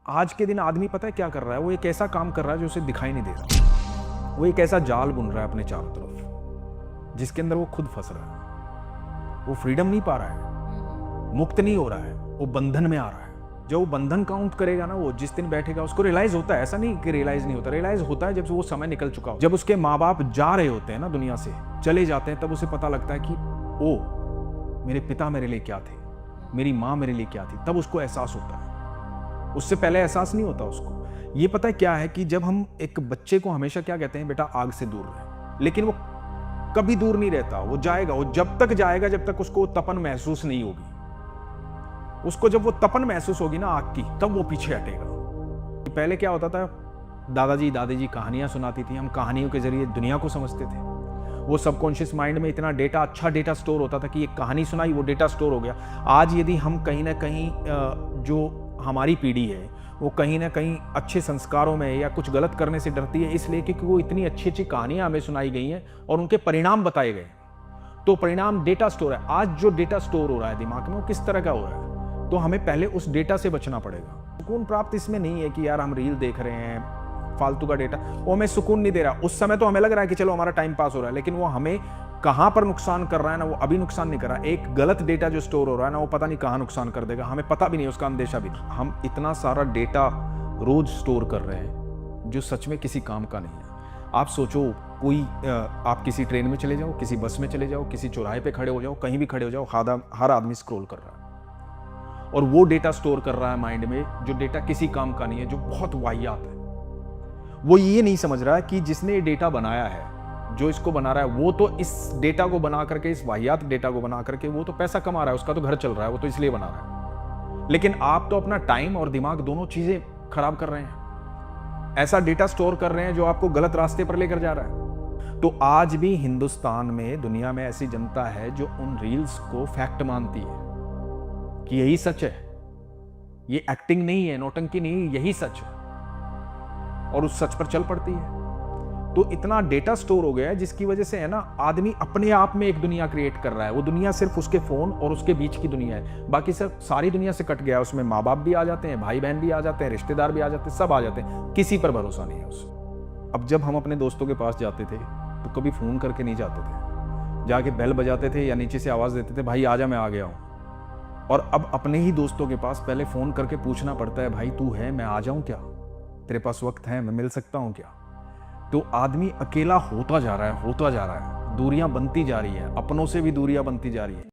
आज के दिन आदमी पता है क्या कर रहा है? वो एक ऐसा काम कर रहा है जो उसे दिखाई नहीं दे रहा। वो एक ऐसा जाल बुन रहा है अपने चारों तरफ जिसके अंदर वो खुद फंस रहा है। वो फ्रीडम नहीं पा रहा है, मुक्त नहीं हो रहा है, वो बंधन में आ रहा है। जब वो बंधन काउंट करेगा ना, वो जिस दिन बैठेगा उसको रियलाइज होता है। ऐसा नहीं कि रियलाइज नहीं होता, रियलाइज होता है जब वो समय निकल चुका हो। जब उसके माँ बाप जा रहे होते हैं ना, दुनिया से चले जाते हैं, तब उसे पता लगता है कि ओ, मेरे पिता मेरे लिए क्या थे, मेरी माँ मेरे लिए क्या थी। तब उसको एहसास होता है। उससे पहले एहसास नहीं होता उसको। ये पता है क्या है कि जब हम एक बच्चे को हमेशा क्या कहते हैं, बेटा आग से दूर रहे, लेकिन वो कभी दूर नहीं रहता। वो जाएगा, वो जब तक जाएगा जब तक उसको तपन महसूस नहीं होगी। उसको जब वो तपन महसूस होगी ना आग की, तब वो पीछे हटेगा। पहले क्या होता था, दादाजी दादी कहानियां सुनाती थी, हम कहानियों के जरिए दुनिया को समझते थे। वो सबकॉन्शियस माइंड में इतना डेटा, अच्छा डेटा स्टोर होता था कि एक कहानी सुनाई, वो डेटा स्टोर हो गया। आज यदि हम कहीं ना कहीं जो हमारी पीढ़ी है वो कहीं ना कहीं अच्छे संस्कारों में या कुछ गलत करने से डरती है, इसलिए क्योंकि वो इतनी अच्छी अच्छी कहानियां हमें सुनाई गई हैं और उनके परिणाम बताए गए। तो परिणाम डेटा स्टोर है। आज जो डेटा स्टोर हो रहा है दिमाग में, वो किस तरह का हो रहा है? तो हमें पहले उस डेटा से बचना पड़ेगा। सुकून प्राप्त इसमें नहीं है कि यार हम रील देख रहे हैं, फालतू का डेटा, वो हमें सुकून नहीं दे रहा। उस समय तो हमें लग रहा है कि चलो हमारा टाइम पास हो रहा है, लेकिन वो हमें कहां पर नुकसान कर रहा है ना, वो अभी नुकसान नहीं कर रहा। एक गलत डेटा जो स्टोर हो रहा है ना, वो पता नहीं कहां नुकसान कर देगा, हमें पता भी नहीं, उसका अंदेशा भी। हम इतना सारा डेटा रोज स्टोर कर रहे हैं जो सच में किसी काम का नहीं है। आप सोचो, कोई आप किसी ट्रेन में चले जाओ, किसी बस में चले जाओ, किसी चौराहे पे खड़े हो जाओ, कहीं भी खड़े हो जाओ, हर आदमी स्क्रॉल कर रहा है और वो डेटा स्टोर कर रहा है माइंड में, जो डेटा किसी काम का नहीं है, जो बहुत वाहियात है। वो ये नहीं समझ रहा है कि जिसने ये डेटा बनाया है, जो इसको बना रहा है, वो तो इस डेटा को बना करके, इस वाहियात डेटा को बना करके वो तो पैसा कमा रहा है, उसका तो घर चल रहा है, वो तो इसलिए बना रहा है। लेकिन आप तो अपना टाइम और दिमाग दोनों चीजें खराब कर रहे हैं। ऐसा डेटा स्टोर कर रहे हैं जो आपको गलत रास्ते पर लेकर जा रहा है। तो आज भी हिंदुस्तान में, दुनिया में ऐसी जनता है जो उन रील्स को फैक्ट मानती है कि यही सच है, ये एक्टिंग नहीं है, नौटंकी नहीं, यही सच है, और उस सच पर चल पड़ती है। तो इतना डेटा स्टोर हो गया है जिसकी वजह से है ना, आदमी अपने आप में एक दुनिया क्रिएट कर रहा है। वो दुनिया सिर्फ उसके फोन और उसके बीच की दुनिया है, बाकी सिर्फ सारी दुनिया से कट गया है। उसमें माँ बाप भी आ जाते हैं, भाई बहन भी आ जाते हैं, रिश्तेदार भी आ जाते हैं, सब आ जाते हैं, किसी पर भरोसा नहीं है उससे। अब जब हम अपने दोस्तों के पास जाते थे तो कभी फोन करके नहीं जाते थे, जाके बेल बजाते थे या नीचे से आवाज देते थे, भाई आजा मैं आ गया हूं। और अब अपने ही दोस्तों के पास पहले फोन करके पूछना पड़ता है, भाई तू है, मैं आ जाऊं क्या, तेरे पास वक्त है, मैं मिल सकता हूं क्या? तो आदमी अकेला होता जा रहा है, दूरियां बनती जा रही है, अपनों से भी दूरियां बनती जा रही है।